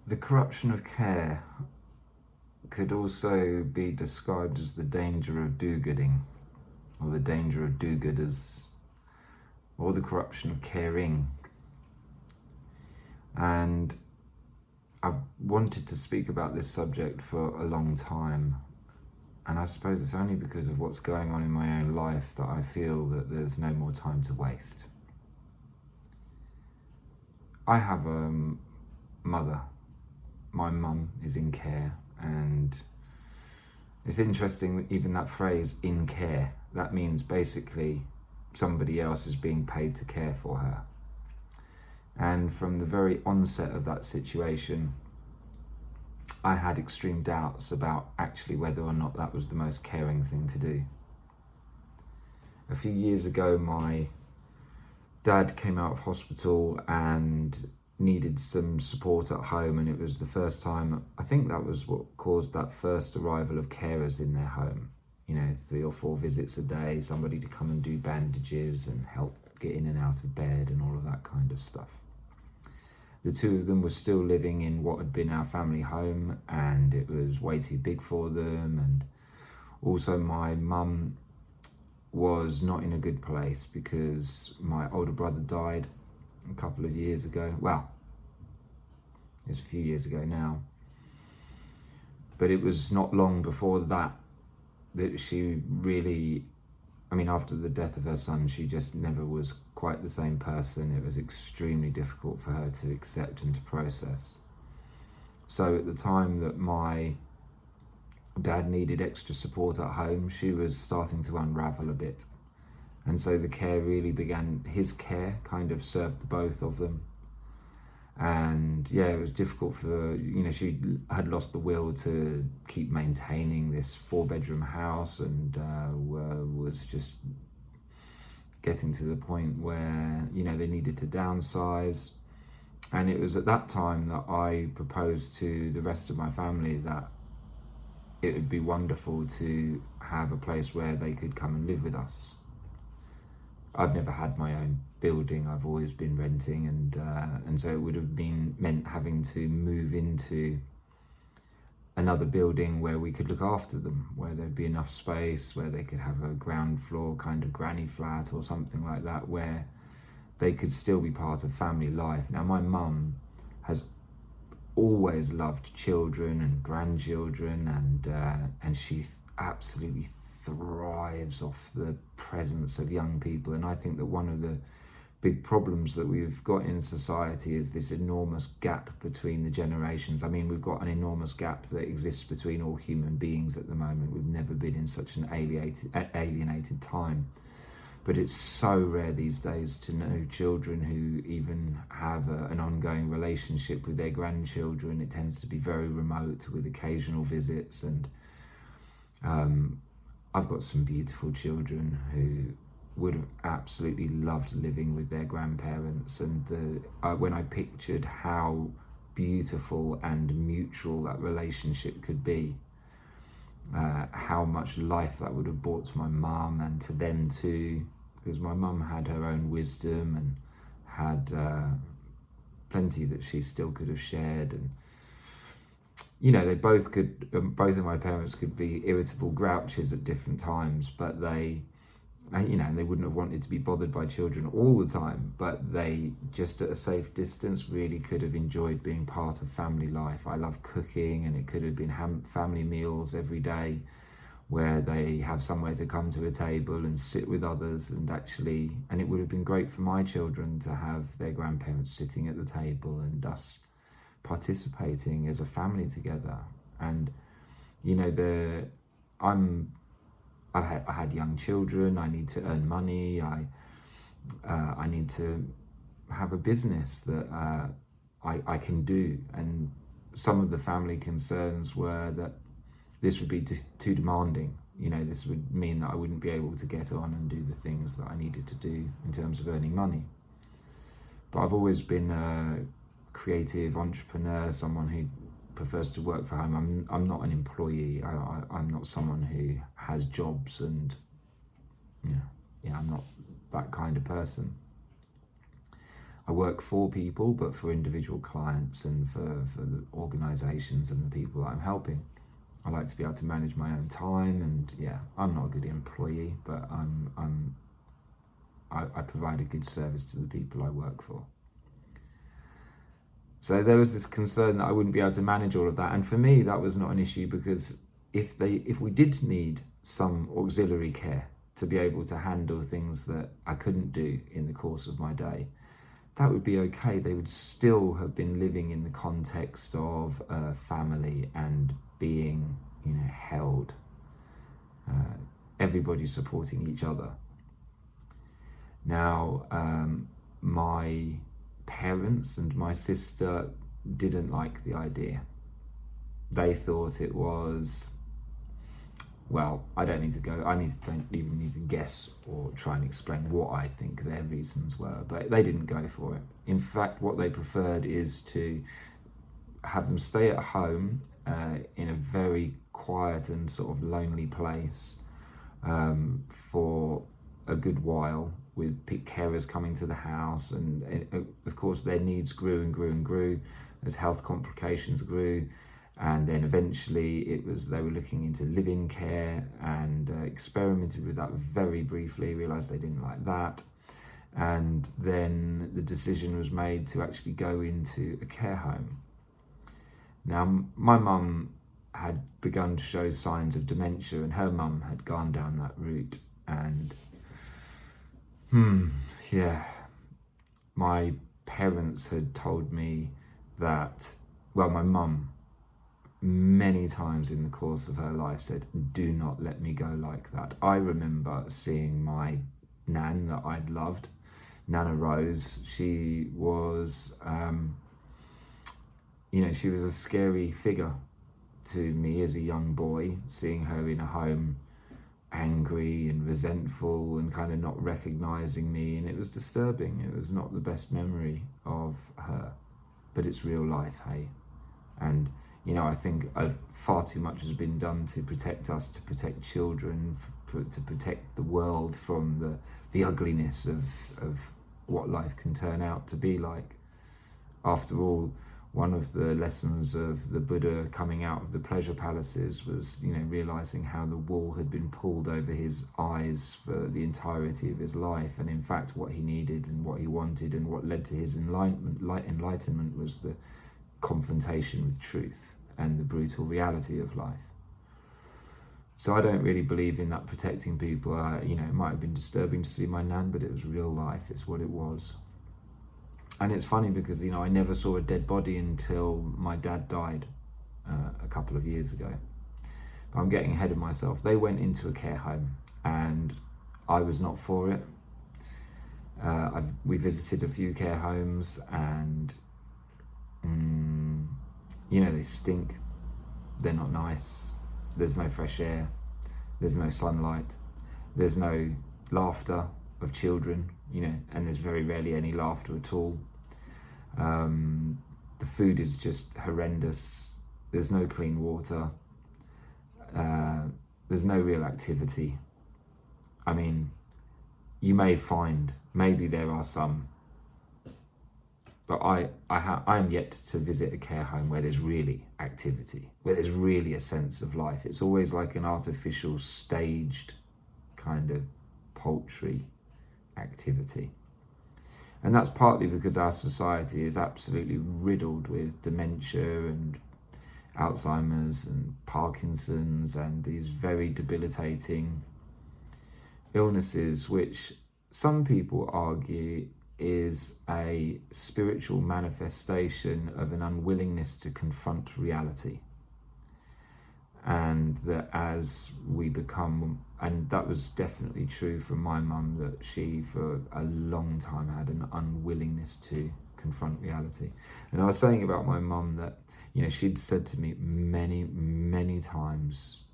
The corruption of care could also be described as the danger of do-gooding, or the danger of do-gooders, or the corruption of caring. And I've wanted to speak about this subject for a long time, and I suppose it's only because of what's going on in my own life that I feel that there's no more time to waste. I have a mother. My mum is in care, and it's interesting, even that phrase, in care, that means basically somebody else is being paid to care for her. And from the very onset of that situation, I had extreme doubts about actually whether or not that was the most caring thing to do. A few years ago, my dad came out of hospital and needed some support at home, and it was the first time, I think that was what caused that first arrival of carers in their home. 3 or 4 visits a day, somebody to come and do bandages and help get in and out of bed and all of that kind of stuff. The two of them were still living in what had been our family home, and it was way too big for them. And also my mum was not in a good place because my older brother died a couple of years ago. Well, it's a few years ago now. But it was not long before that she really, after the death of her son, she just never was quite the same person. It was extremely difficult for her to accept and to process. So at the time that my dad needed extra support at home, she was starting to unravel a bit. And so the care really began, his care kind of served the both of them. And yeah, it was difficult for, she had lost the will to keep maintaining this 4-bedroom house, and was just getting to the point where, they needed to downsize. And it was at that time that I proposed to the rest of my family that it would be wonderful to have a place where they could come and live with us. I've never had my own building. I've always been renting, and so it would have meant having to move into another building where we could look after them, where there'd be enough space, where they could have a ground floor kind of granny flat or something like that, where they could still be part of family life. Now, my mum has always loved children and grandchildren, and she absolutely thrives off the presence of young people. And I think that one of the big problems that we've got in society is this enormous gap between the generations. We've got an enormous gap that exists between all human beings at the moment. We've never been in such an alienated time. But it's so rare these days to know children who even have an ongoing relationship with their grandchildren. It tends to be very remote, with occasional visits. And I've got some beautiful children who would have absolutely loved living with their grandparents. And when I pictured how beautiful and mutual that relationship could be, how much life that would have brought to my mum and to them too, because my mum had her own wisdom and had plenty that she still could have shared. And they both of my parents could be irritable grouches at different times, but they wouldn't have wanted to be bothered by children all the time, but they, just at a safe distance, really could have enjoyed being part of family life. I love cooking, and it could have been family meals every day where they have somewhere to come to a table and sit with others, and it would have been great for my children to have their grandparents sitting at the table and us participating as a family together. And I had young children. I need to earn money. I need to have a business that I can do. And some of the family concerns were that this would be too demanding. This would mean that I wouldn't be able to get on and do the things that I needed to do in terms of earning money. But I've always been a creative entrepreneur, someone who prefers to work for home. I'm not an employee. I'm not someone who has jobs, and I'm not that kind of person. I work for people, but for individual clients and for the organisations and the people that I'm helping. I like to be able to manage my own time, and yeah, I'm not a good employee, but I provide a good service to the people I work for. So there was this concern that I wouldn't be able to manage all of that, and for me that was not an issue, because if we did need some auxiliary care to be able to handle things that I couldn't do in the course of my day, that would be okay. They would still have been living in the context of a family and being, held. Everybody supporting each other. Now, my parents and my sister didn't like the idea. They thought it was, well, I don't even need to guess or try and explain what I think their reasons were, but they didn't go for it. In fact, what they preferred is to have them stay at home in a very quiet and sort of lonely place for a good while, with carers coming to the house, and of course their needs grew and grew and grew as health complications grew. And then eventually they were looking into live-in care, and experimented with that very briefly, realised they didn't like that. And then the decision was made to actually go into a care home. Now, my mum had begun to show signs of dementia, and her mum had gone down that route. And my parents had told me that, well, my mum many times in the course of her life said, do not let me go like that. I remember seeing my nan that I'd loved, Nana Rose. She was, she was a scary figure to me as a young boy, seeing her in a home angry and resentful and kind of not recognising me, and it was disturbing. It was not the best memory of her, but it's real life, hey? And I think far too much has been done to protect us, to protect children, to protect the world from the ugliness of what life can turn out to be like. After all, one of the lessons of the Buddha coming out of the pleasure palaces was, realizing how the wool had been pulled over his eyes for the entirety of his life. And in fact, what he needed and what he wanted and what led to his enlightenment was the confrontation with truth and the brutal reality of life. So I don't really believe in that protecting people. It might have been disturbing to see my nan, but it was real life. It's what it was. And it's funny because, I never saw a dead body until my dad died a couple of years ago. But I'm getting ahead of myself. They went into a care home and I was not for it. We visited a few care homes, and they stink. They're not nice. There's no fresh air. There's no sunlight. There's no laughter of children, and there's very rarely any laughter at all. The food is just horrendous. There's no clean water. There's no real activity. I mean, you may find, maybe there are some, but I am yet to visit a care home where there's really activity, where there's really a sense of life. It's always like an artificial, staged kind of paltry activity. And that's partly because our society is absolutely riddled with dementia and Alzheimer's and Parkinson's and these very debilitating illnesses, which some people argue is a spiritual manifestation of an unwillingness to confront reality. And that as we become, and that was definitely true for my mum, that she for a long time had an unwillingness to confront reality. And I was saying about my mum that, she'd said to me many, many times,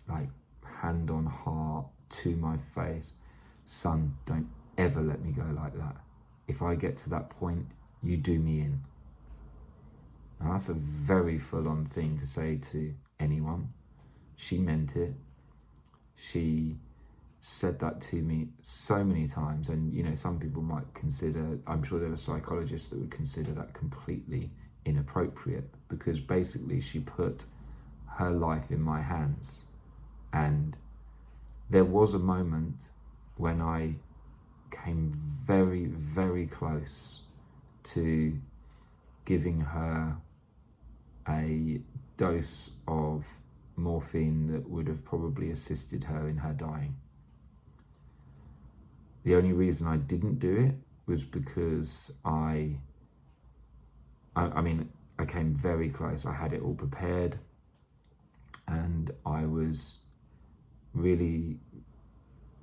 like hand on heart to my face, son, don't ever let me go like that. If I get to that point, you do me in. Now that's a very full-on thing to say to anyone. She meant it. She said that to me so many times. And, you know, some people might consider, I'm sure there are psychologists that would consider that completely inappropriate, because basically she put her life in my hands. And there was a moment when I came very, very close to giving her a dose of morphine that would have probably assisted her in her dying. The only reason I didn't do it was because I came very close. I had it all prepared, and I was really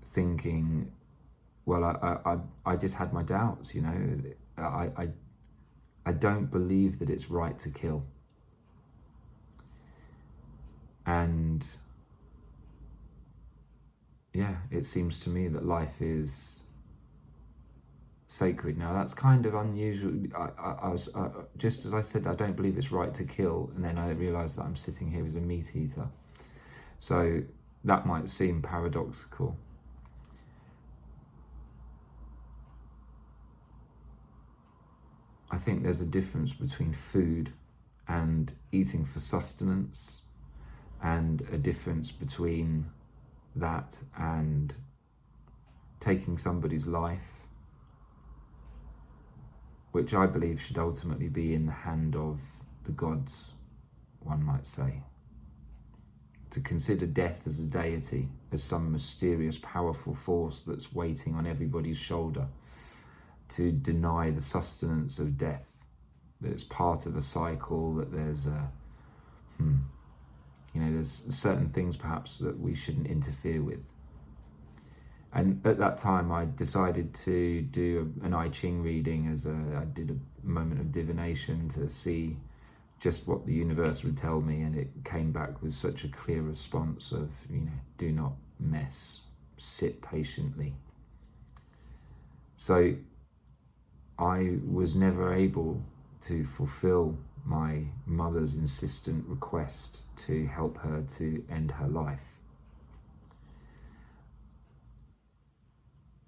thinking, well, I just had my doubts, you know. I don't believe that it's right to kill. And yeah, it seems to me that life is sacred. Now, that's kind of unusual. I was just as I said, I don't believe it's right to kill, and then I realised that I'm sitting here as a meat eater. So that might seem paradoxical. I think there's a difference between food and eating for sustenance, and a difference between that and taking somebody's life, which I believe should ultimately be in the hand of the gods, one might say. To consider death as a deity, as some mysterious, powerful force that's waiting on everybody's shoulder, to deny the sustenance of death, that it's part of a cycle, that there's there's certain things perhaps that we shouldn't interfere with. And at that time, I decided to do an I Ching reading I did a moment of divination to see just what the universe would tell me, and it came back with such a clear response of, do not mess, sit patiently. So I was never able to fulfill my mother's insistent request to help her to end her life.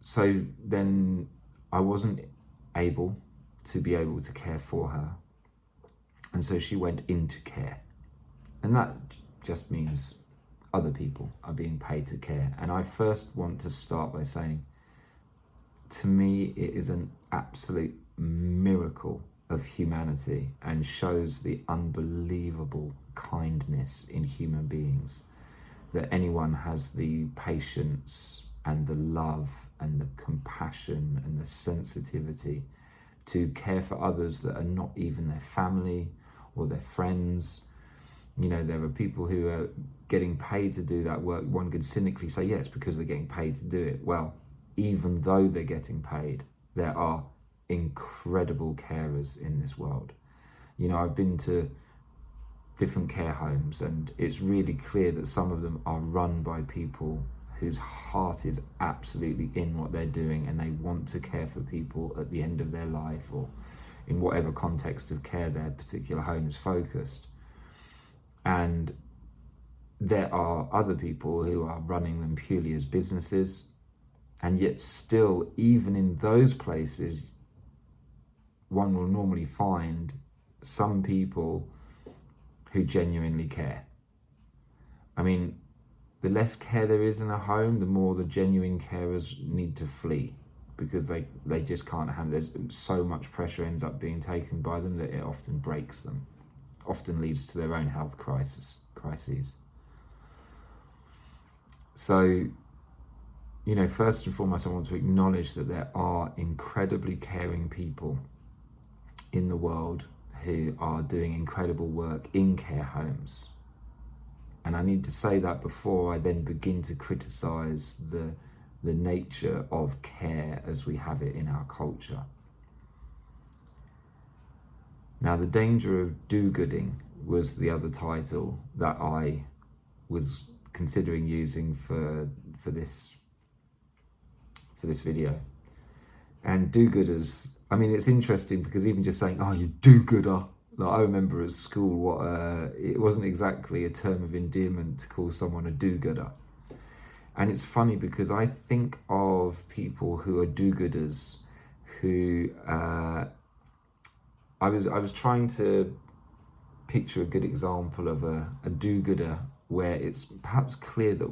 So then I wasn't able to care for her. And so she went into care. And that just means other people are being paid to care. And I first want to start by saying, to me, it is an absolute miracle of humanity and shows the unbelievable kindness in human beings, that anyone has the patience and the love and the compassion and the sensitivity to care for others that are not even their family or their friends. There are people who are getting paid to do that work. One could cynically say, yeah, it's because they're getting paid to do it. Well, even though they're getting paid, there are incredible carers in this world. I've been to different care homes, and it's really clear that some of them are run by people whose heart is absolutely in what they're doing, and they want to care for people at the end of their life, or in whatever context of care their particular home is focused. And there are other people who are running them purely as businesses, and yet still, even in those places, one will normally find some people who genuinely care. The less care there is in a home, the more the genuine carers need to flee, because they just can't handle it. There's so much pressure ends up being taken by them that it often breaks them, often leads to their own health crises. So, first and foremost, I want to acknowledge that there are incredibly caring people in the world who are doing incredible work in care homes. And I need to say that before I then begin to criticize the nature of care as we have it in our culture. Now, the danger of do-gooding was the other title that I was considering using for this video. And do-gooders, it's interesting because even just saying, oh, you do-gooder, I remember at school it wasn't exactly a term of endearment to call someone a do-gooder. And it's funny because I think of people who are do-gooders, who I was trying to picture a good example of a do-gooder where it's perhaps clear that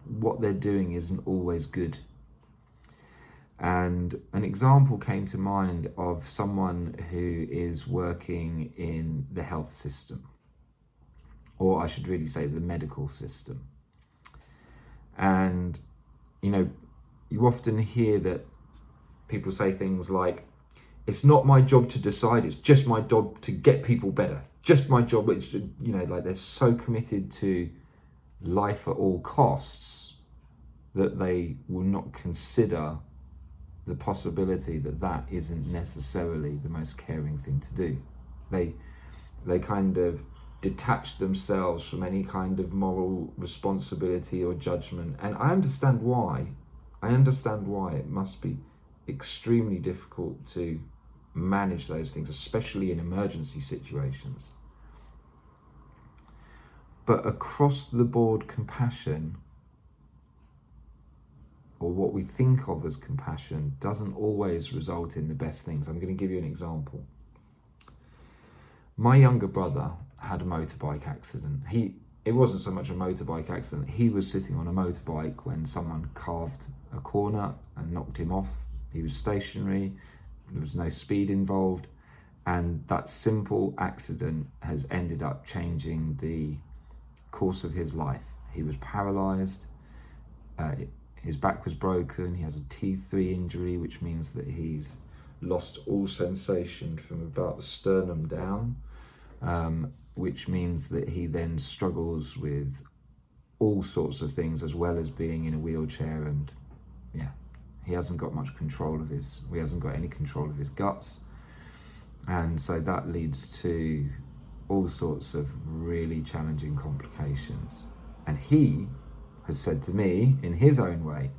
what they're doing isn't always good. And an example came to mind of someone who is working in the health system, or I should really say the medical system. And, you know, you often hear that people say things like, it's not my job to decide, it's just my job to get people better. Just my job. It's, you know, like they're so committed to life at all costs that they will not consider the possibility that that isn't necessarily the most caring thing to do. They kind of detach themselves from any kind of moral responsibility or judgment. And I understand why. It must be extremely difficult to manage those things, especially in emergency situations. But across the board compassion, or what we think of as compassion, doesn't always result in the best things. I'm going to give you an example. My younger brother had a motorbike accident. It wasn't so much a motorbike accident. He was sitting on a motorbike when someone carved a corner and knocked him off. He was stationary. There was no speed involved. And that simple accident has ended up changing the course of his life. He was paralyzed. His back was broken. He has a T3 injury, which means that he's lost all sensation from about the sternum down, which means that he then struggles with all sorts of things, as well as being in a wheelchair. And yeah, he hasn't got any control of his guts. And so that leads to all sorts of really challenging complications. And he has said to me, in his own way,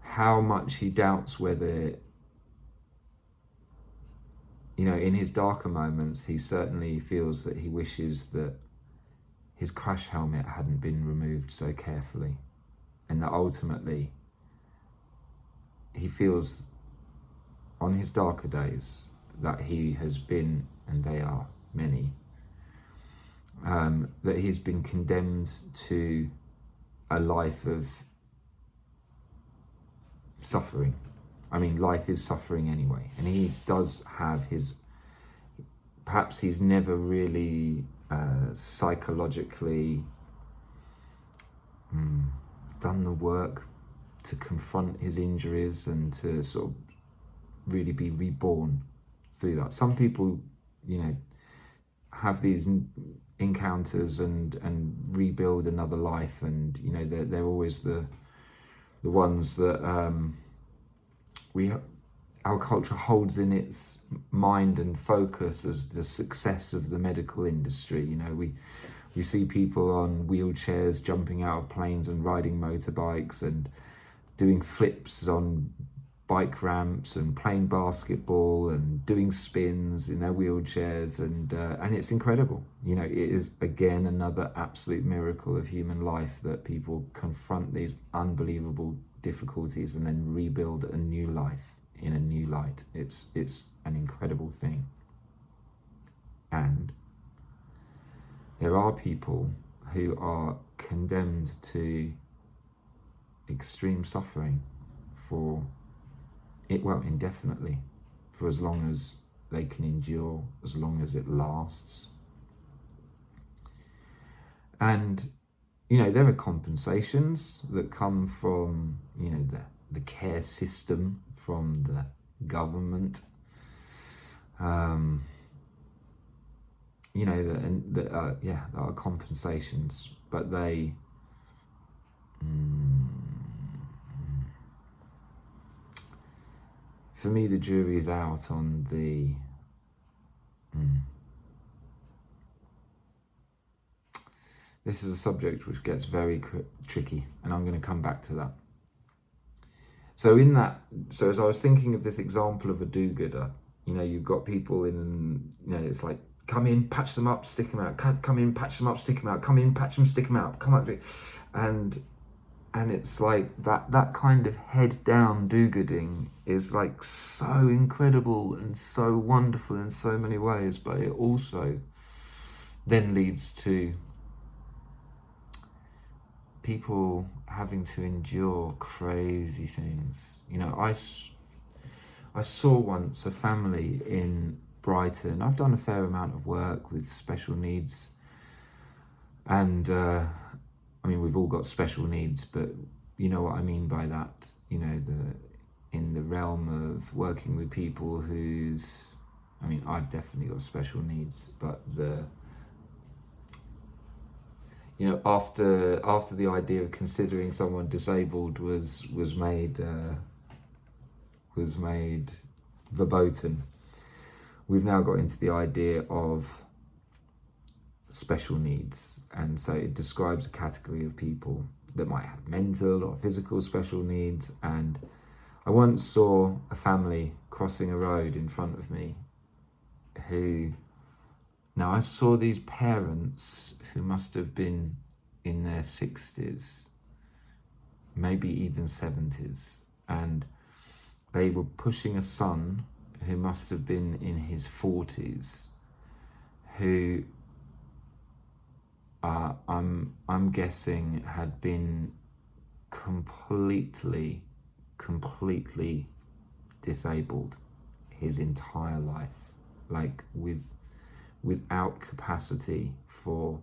how much he doubts whether, you know, in his darker moments, he certainly feels that he wishes that his crash helmet hadn't been removed so carefully, and that ultimately he feels on his darker days that he has been, and they are many, that he's been condemned to a life of suffering. I mean, life is suffering anyway, and he does have perhaps he's never really psychologically done the work to confront his injuries and to sort of really be reborn through that. Some people, you know, have these encounters and rebuild another life, and you know, they're always the ones that our culture holds in its mind and focus as the success of the medical industry. You know, we see people on wheelchairs jumping out of planes and riding motorbikes and doing flips on bike ramps and playing basketball and doing spins in their wheelchairs, and it's incredible. You know, it is again another absolute miracle of human life that people confront these unbelievable difficulties and then rebuild a new life in a new light. It's an incredible thing. And there are people who are condemned to extreme suffering for it, well, indefinitely, for as long as they can endure, as long as it lasts. And, you know, there are compensations that come from, you know, the care system, from the government. You know, there are compensations, but they for me, the jury is out on the this is a subject which gets very tricky, and I'm going to come back to that. So as I was thinking of this example of a do-gooder, you know, you've got people in, you know, it's like come in, patch them up, stick them out, come in, patch them up, stick them out, come in, patch them, stick them out, come up, and it's like that kind of head down do-gooding is like so incredible and so wonderful in so many ways, but it also then leads to people having to endure crazy things. You know, I saw once a family in Brighton. I've done a fair amount of work with special needs, and I mean, we've all got special needs, but you know what I mean by that. You know, in the realm of working with people whose, I mean, I've definitely got special needs, but you know, after the idea of considering someone disabled was made verboten, we've now got into the idea of special needs, and so it describes a category of people that might have mental or physical special needs. And I once saw a family crossing a road in front of me who, now I saw these parents who must have been in their 60s, maybe even 70s, and they were pushing a son who must have been in his 40s, who I'm guessing had been completely disabled his entire life, like without capacity for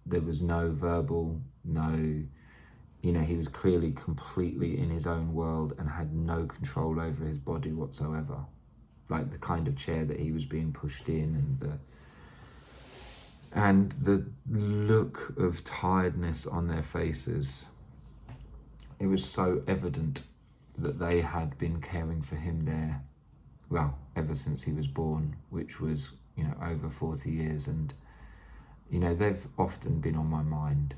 there was no verbal, no, you know, he was clearly completely in his own world and had no control over his body whatsoever. Like the kind of chair that he was being pushed in, and the look of tiredness on their faces. It was so evident that they had been caring for him there, well, ever since he was born, which was, you know, over 40 years. And, you know, they've often been on my mind,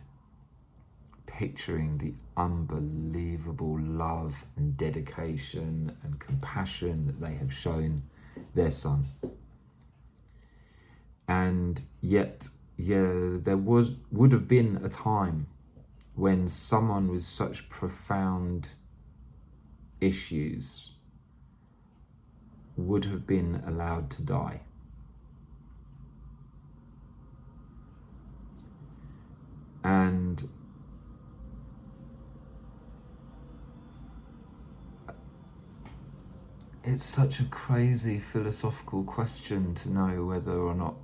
picturing the unbelievable love and dedication and compassion that they have shown their son. And yet, yeah, there would have been a time when someone with such profound issues would have been allowed to die. And it's such a crazy philosophical question to know whether or not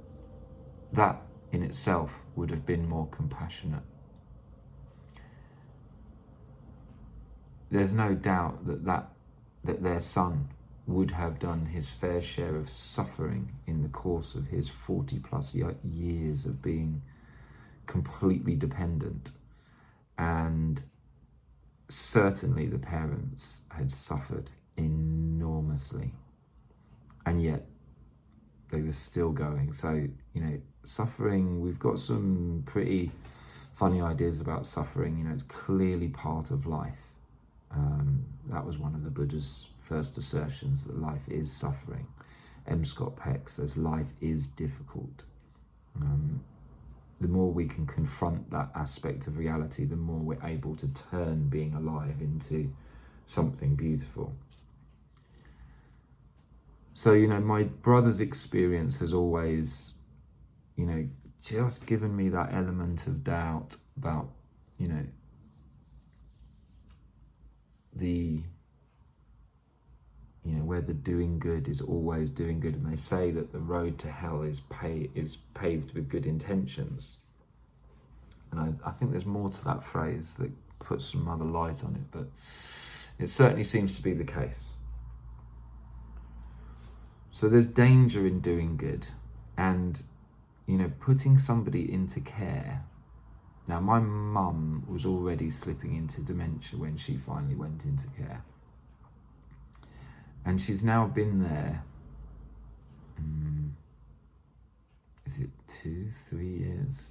that in itself would have been more compassionate. There's no doubt that their son would have done his fair share of suffering in the course of his 40 plus years of being completely dependent. And certainly the parents had suffered enormously, and yet they were still going. So, you know, suffering, we've got some pretty funny ideas about suffering. You know, it's clearly part of life. That was one of the Buddha's first assertions, that life is suffering. M. Scott Peck says life is difficult. The more we can confront that aspect of reality, the more we're able to turn being alive into something beautiful. So, you know, my brother's experience has always, you know, just given me that element of doubt about, you know, whether doing good is always doing good. And they say that the road to hell is paved with good intentions. And I think there's more to that phrase that puts some other light on it, but it certainly seems to be the case. So there's danger in doing good, and, you know, putting somebody into care. Now, my mum was already slipping into dementia when she finally went into care. And she's now been there, is it 2-3 years?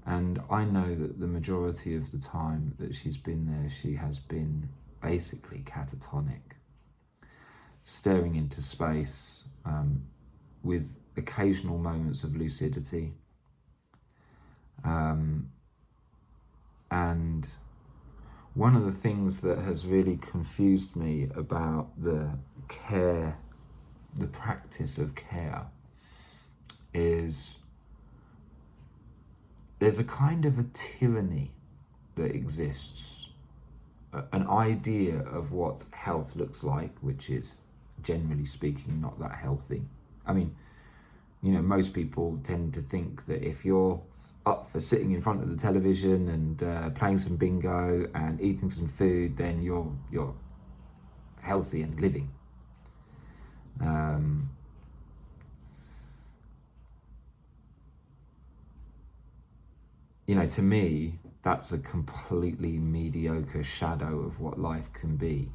And I know that the majority of the time that she's been there, she has been basically catatonic. staring into space, with occasional moments of lucidity. And one of the things that has really confused me about the practice of care, is there's a kind of a tyranny that exists, an idea of what health looks like, which is, generally speaking, not that healthy. I mean, most people tend to think that if you're up for sitting in front of the television and playing some bingo and eating some food, then you're healthy and living. To me, that's a completely mediocre shadow of what life can be.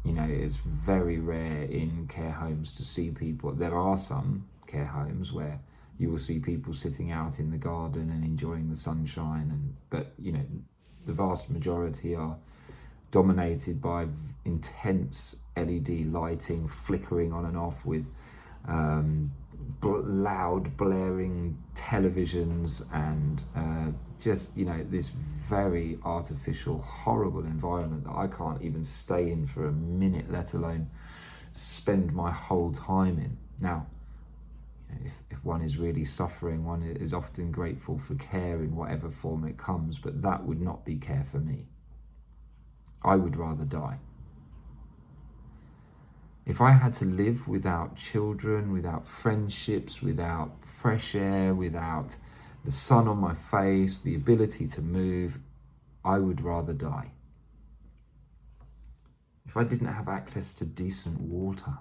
It's very rare in care homes to see people. There are some care homes where you will see people sitting out in the garden and enjoying the sunshine, but the vast majority are dominated by intense LED lighting flickering on and off with loud blaring televisions and this very artificial, horrible environment that I can't even stay in for a minute, let alone spend my whole time in. Now, if one is really suffering, one is often grateful for care in whatever form it comes, but that would not be care for me. I would rather die. If I had to live without children, without friendships, without fresh air, without the sun on my face, the ability to move, I would rather die. If I didn't have access to decent water,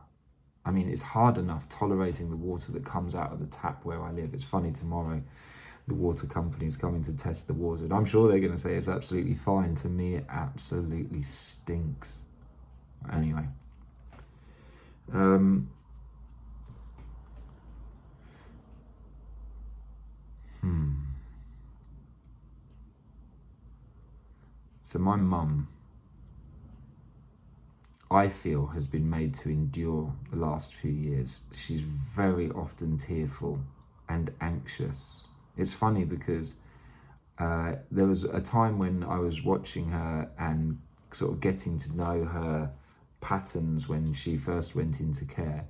I mean, it's hard enough tolerating the water that comes out of the tap where I live. It's funny, tomorrow the water company's coming to test the water, and I'm sure they're going to say it's absolutely fine. To me, it absolutely stinks. Anyway. So my mum, I feel, has been made to endure the last few years. She's very often tearful and anxious. It's funny because there was a time when I was watching her and sort of getting to know her patterns when she first went into care.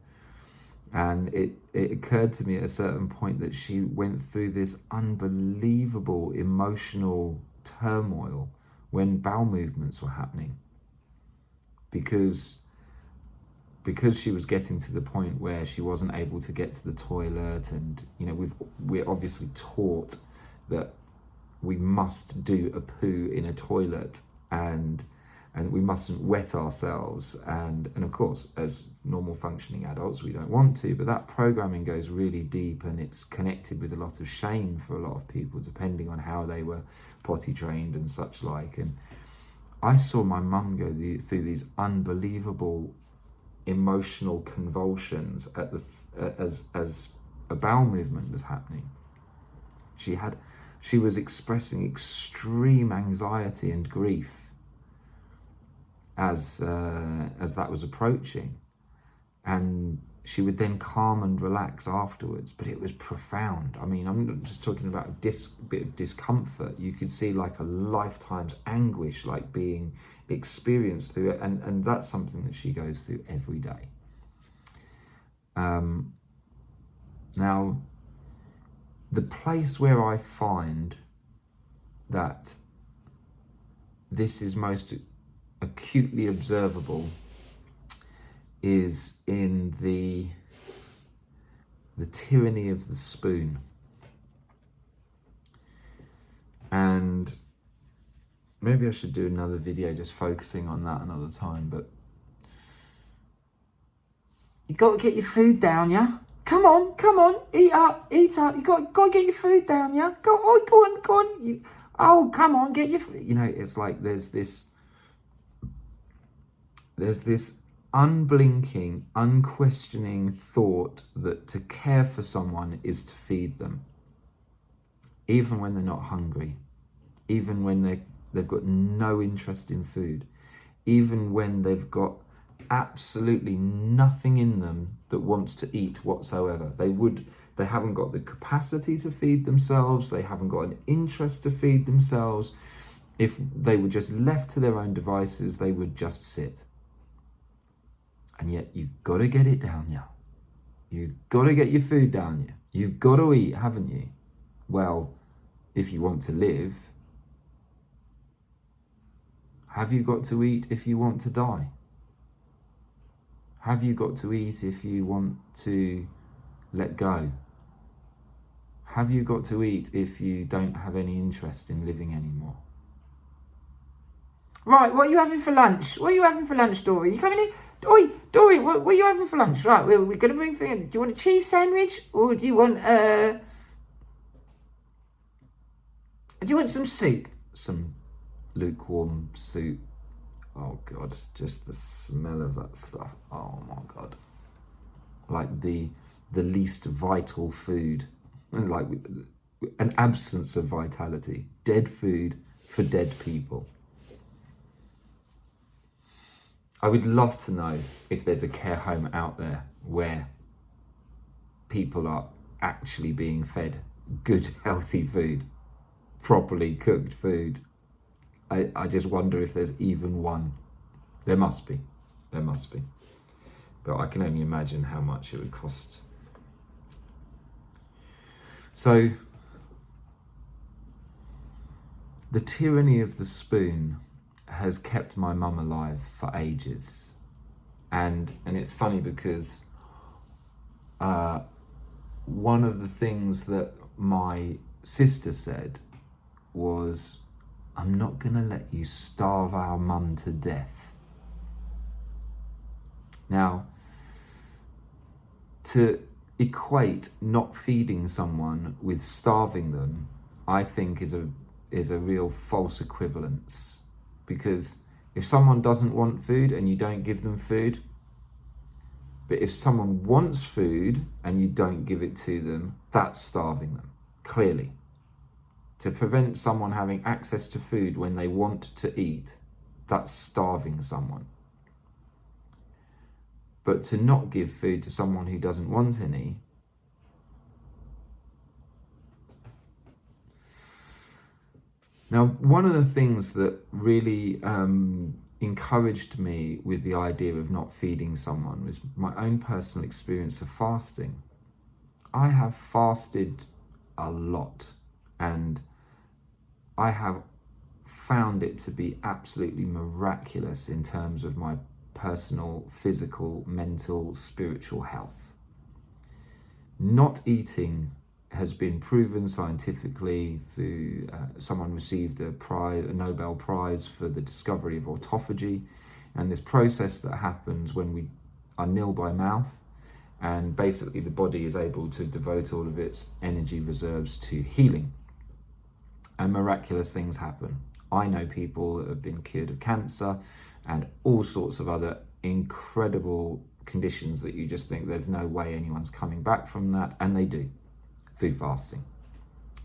And it occurred to me at a certain point that she went through this unbelievable emotional turmoil when bowel movements were happening. Because she was getting to the point where she wasn't able to get to the toilet, and we're obviously taught that we must do a poo in a toilet, and we mustn't wet ourselves, and of course, as normal functioning adults, we don't want to, but that programming goes really deep, and it's connected with a lot of shame for a lot of people, depending on how they were potty trained and such like. And I saw my mum go through these unbelievable emotional convulsions as a bowel movement was happening. She was expressing extreme anxiety and grief as that was approaching, and she would then calm and relax afterwards. But it was profound. I mean, I'm not just talking about a bit of discomfort. You could see like a lifetime's anguish like being experienced through it, and that's something that she goes through every day. Now, the place where I find that this is most acutely observable is in the tyranny of the spoon. And maybe I should do another video just focusing on that another time, but you got to get your food down, yeah? Come on, eat up. You got to get your food down, yeah? Go on. Come on, get your food. It's like there's this unblinking, unquestioning thought that to care for someone is to feed them, even when they're not hungry, even when they've got no interest in food, even when they've got absolutely nothing in them that wants to eat whatsoever. They haven't got the capacity to feed themselves. They haven't got an interest to feed themselves. If they were just left to their own devices, they would just sit. And yet you've got to get it down you. You've got to get your food down you. You've got to eat, haven't you? Well, if you want to live, have you got to eat if you want to die? Have you got to eat if you want to let go? Have you got to eat if you don't have any interest in living anymore? Right, what are you having for lunch? What are you having for lunch, Dory? You coming in? Oi, Dory, what are you having for lunch? Right, we're going to bring things. Do you want a cheese sandwich? Or do you want some soup? Some lukewarm soup. Oh God, just the smell of that stuff. Oh my God. Like the least vital food. Like an absence of vitality. Dead food for dead people. I would love to know if there's a care home out there where people are actually being fed good, healthy food, properly cooked food. I just wonder if there's even one. There must be. There must be. But I can only imagine how much it would cost. So, the tyranny of the spoon has kept my mum alive for ages. And it's funny because one of the things that my sister said was, I'm not going to let you starve our mum to death. Now, to equate not feeding someone with starving them, I think is a real false equivalence. Because if someone doesn't want food and you don't give them food, but if someone wants food and you don't give it to them, that's starving them, clearly. To prevent someone having access to food when they want to eat, that's starving someone. But to not give food to someone who doesn't want any, now, one of the things that really encouraged me with the idea of not feeding someone was my own personal experience of fasting. I have fasted a lot, and I have found it to be absolutely miraculous in terms of my personal, physical, mental, spiritual health. Not eating has been proven scientifically through someone received a Nobel Prize for the discovery of autophagy, and this process that happens when we are nil by mouth, and basically the body is able to devote all of its energy reserves to healing, and miraculous things happen. I know people that have been cured of cancer and all sorts of other incredible conditions that you just think there's no way anyone's coming back from that, and they do. Through fasting,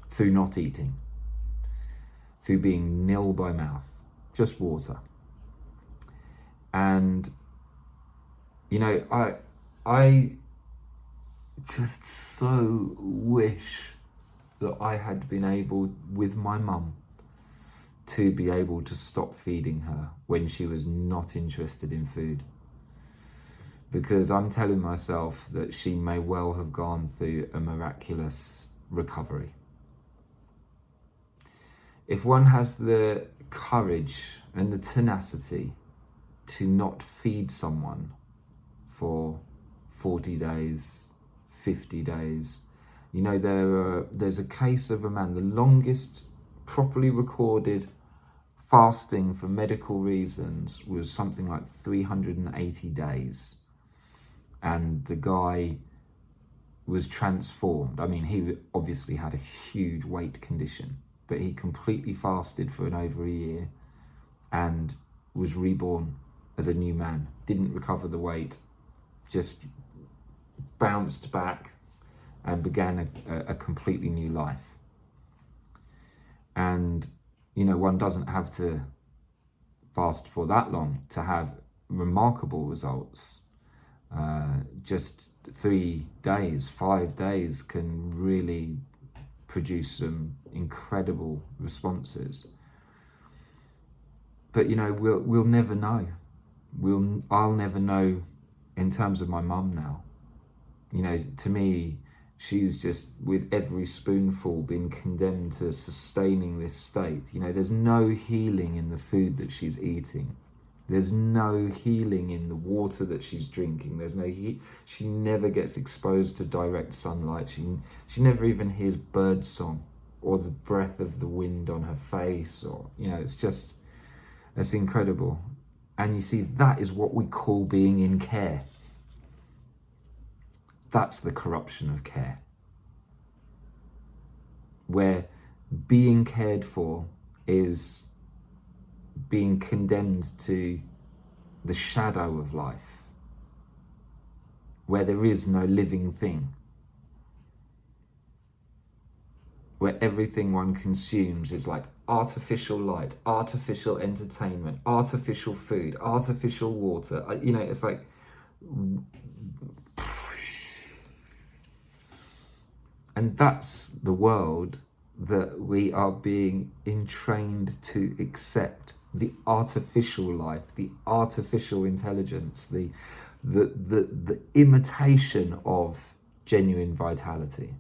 through not eating, through being nil by mouth, just water. And, you know, I just so wish that I had been able, with my mum, to be able to stop feeding her when she was not interested in food. Because I'm telling myself that she may well have gone through a miraculous recovery. If one has the courage and the tenacity to not feed someone for 40 days, 50 days, you know, there's a case of a man, the longest properly recorded fasting for medical reasons was something like 380 days. And the guy was transformed. I mean, he obviously had a huge weight condition, but he completely fasted for over a year and was reborn as a new man. Didn't recover the weight, just bounced back and began a completely new life. And, you know, one doesn't have to fast for that long to have remarkable results. Just 3 days, 5 days can really produce some incredible responses. But we'll never know. I'll never know in terms of my mum now. To me, she's just, with every spoonful, been condemned to sustaining this state. There's no healing in the food that she's eating. There's no healing in the water that she's drinking. There's no heat. She never gets exposed to direct sunlight. She never even hears bird song or the breath of the wind on her face, or it's incredible. And you see, that is what we call being in care. That's the corruption of care, where being cared for is being condemned to the shadow of life, where there is no living thing, where everything one consumes is like artificial light, artificial entertainment, artificial food, artificial water. It's like, and that's the world that we are being entrained to accept. The artificial life, the artificial intelligence, the imitation of genuine vitality.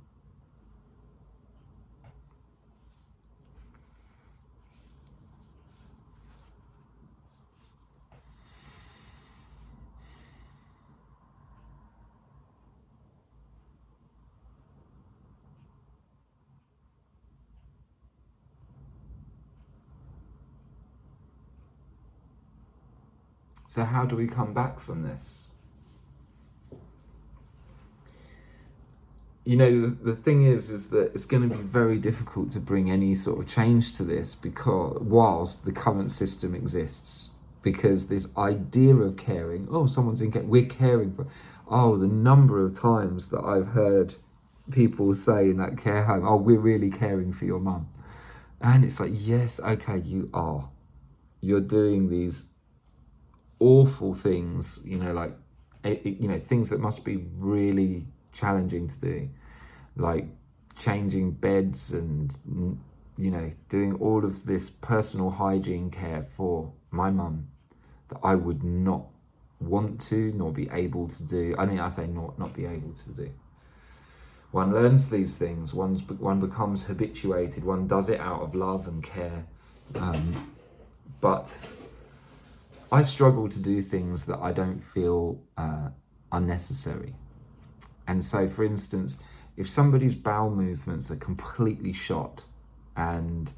So how do we come back from this? The thing is that it's going to be very difficult to bring any sort of change to this, because whilst the current system exists, because this idea of caring, someone's in care, we're caring for, the number of times that I've heard people say in that care home, we're really caring for your mum. And it's like, yes, okay, you are. You're doing these awful things, things that must be really challenging to do, like changing beds and, doing all of this personal hygiene care for my mum that I would not want to, nor be able to do. I say not be able to do. One learns these things, one becomes habituated, one does it out of love and care, but I struggle to do things that I don't feel unnecessary. And so, for instance, if somebody's bowel movements are completely shot and,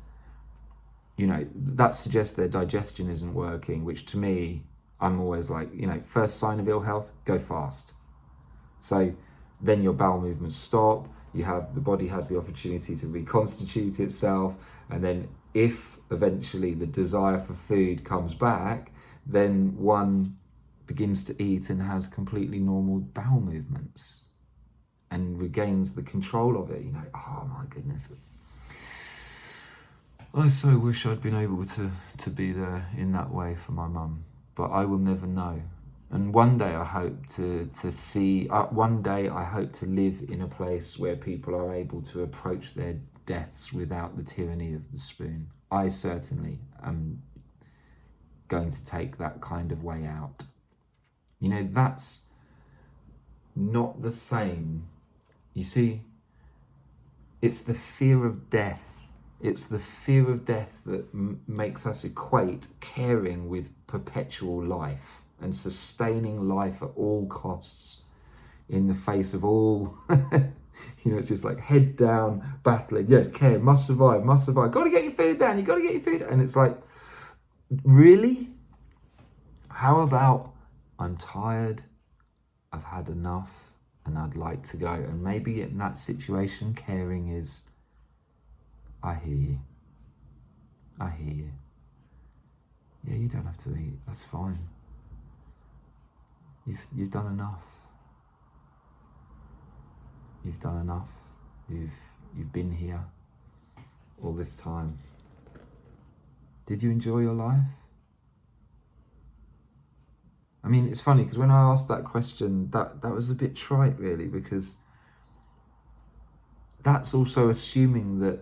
that suggests their digestion isn't working, which to me, I'm always like, first sign of ill health, go fast. So then your bowel movements stop, the body has the opportunity to reconstitute itself, and then if eventually the desire for food comes back, then one begins to eat and has completely normal bowel movements and regains the control of it. Oh my goodness. I so wish I'd been able to be there in that way for my mum, but I will never know. And one day I hope to live in a place where people are able to approach their deaths without the tyranny of the spoon. I certainly am going to take that kind of way out. That's not the same. You see, it's the fear of death. It's the fear of death that makes us equate caring with perpetual life and sustaining life at all costs in the face of all, it's just like head down, battling. Yes, care, must survive. Got to get your food down. You got to get your food. And it's like, really? How about I'm tired, I've had enough, and I'd like to go. And maybe in that situation, caring is, I hear you. Yeah, you don't have to eat, that's fine. You've done enough. You've done enough. You've been here all this time. Did you enjoy your life? I mean, it's funny because when I asked that question, that was a bit trite, really, because that's also assuming that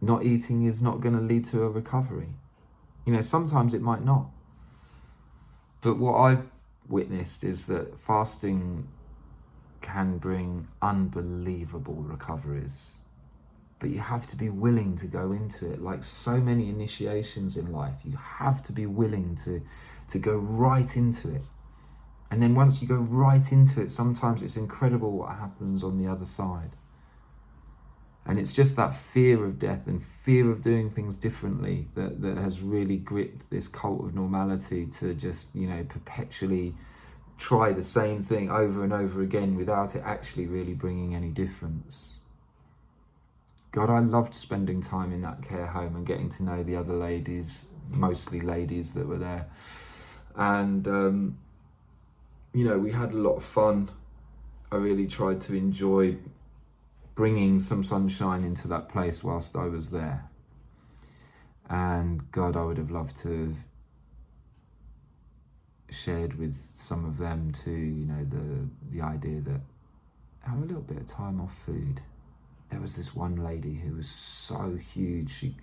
not eating is not going to lead to a recovery. You know, sometimes it might not. But what I've witnessed is that fasting can bring unbelievable recoveries. But you have to be willing to go into it. Like so many initiations in life, you have to be willing to go right into it. And then once you go right into it, sometimes it's incredible what happens on the other side. And it's just that fear of death and fear of doing things differently that has really gripped this cult of normality to just, you know, perpetually try the same thing over and over again without it actually really bringing any difference. God, I loved spending time in that care home and getting to know the other ladies, mostly ladies that were there. And, you know, we had a lot of fun. I really tried to enjoy bringing some sunshine into that place whilst I was there. And God, I would have loved to have shared with some of them too, you know, the idea that have a little bit of time off food. There was this one lady who was so huge, she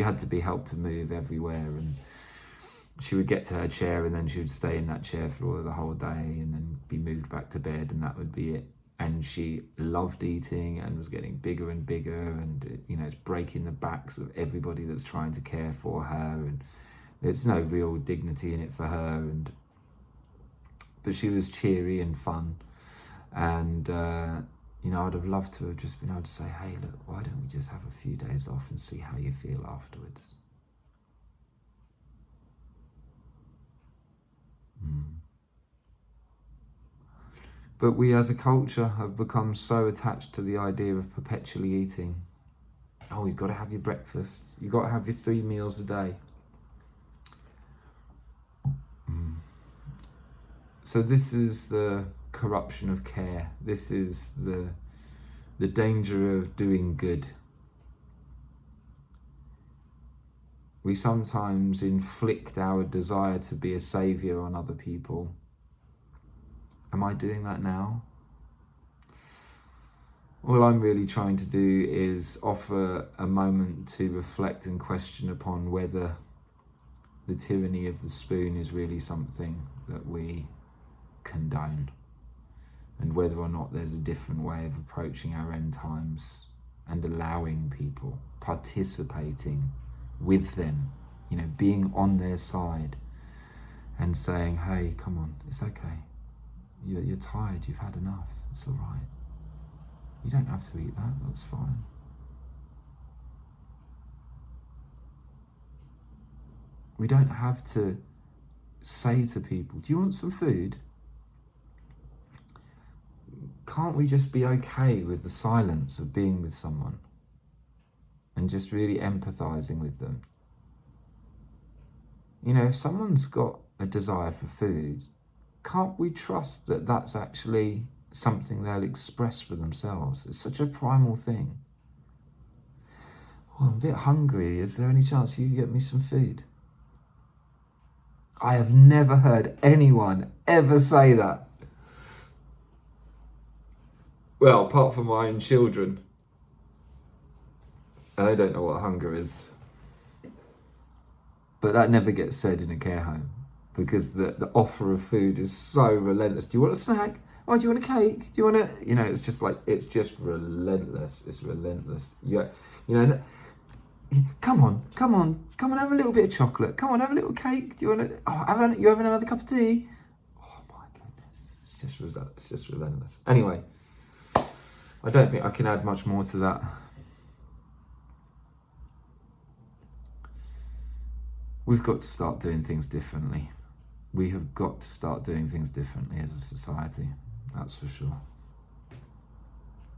had to be helped to move everywhere, and she would get to her chair and then she would stay in that chair for the whole day and then be moved back to bed, and that would be it. And she loved eating and was getting bigger and bigger, and you know, it's breaking the backs of everybody that's trying to care for her, and there's no real dignity in it for her. But she was cheery and fun, and you know, I'd have loved to have just been able to say, hey, look, why don't we just have a few days off and see how you feel afterwards? But we as a culture have become so attached to the idea of perpetually eating. Oh, you've got to have your breakfast. You've got to have your 3 meals a day. So this is the corruption of care. This is the danger of doing good. We sometimes inflict our desire to be a saviour on other people. Am I doing that now? All I'm really trying to do is offer a moment to reflect and question upon whether the tyranny of the spoon is really something that we condone, and whether or not there's a different way of approaching our end times and allowing people, participating with them, you know, being on their side and saying, hey, come on, it's okay. You're tired, you've had enough, it's all right. You don't have to eat that, that's fine. We don't have to say to people, do you want some food? Can't we just be okay with the silence of being with someone and just really empathizing with them? You know, if someone's got a desire for food, can't we trust that that's actually something they'll express for themselves? It's such a primal thing. Well, I'm a bit hungry. Is there any chance you could get me some food? I have never heard anyone ever say that. Well, apart from my own children. And they don't know what hunger is. But that never gets said in a care home, because the offer of food is so relentless. Do you want a snack? Oh, do you want a cake? Do you want a... You know, it's just like, it's just relentless. It's relentless. Yeah, you know, come on, have a little bit of chocolate. Come on, have a little cake. Do you want to... Oh, you having another cup of tea? Oh my goodness. It's just relentless. Anyway, I don't think I can add much more to that. We've got to start doing things differently. We have got to start doing things differently as a society, that's for sure.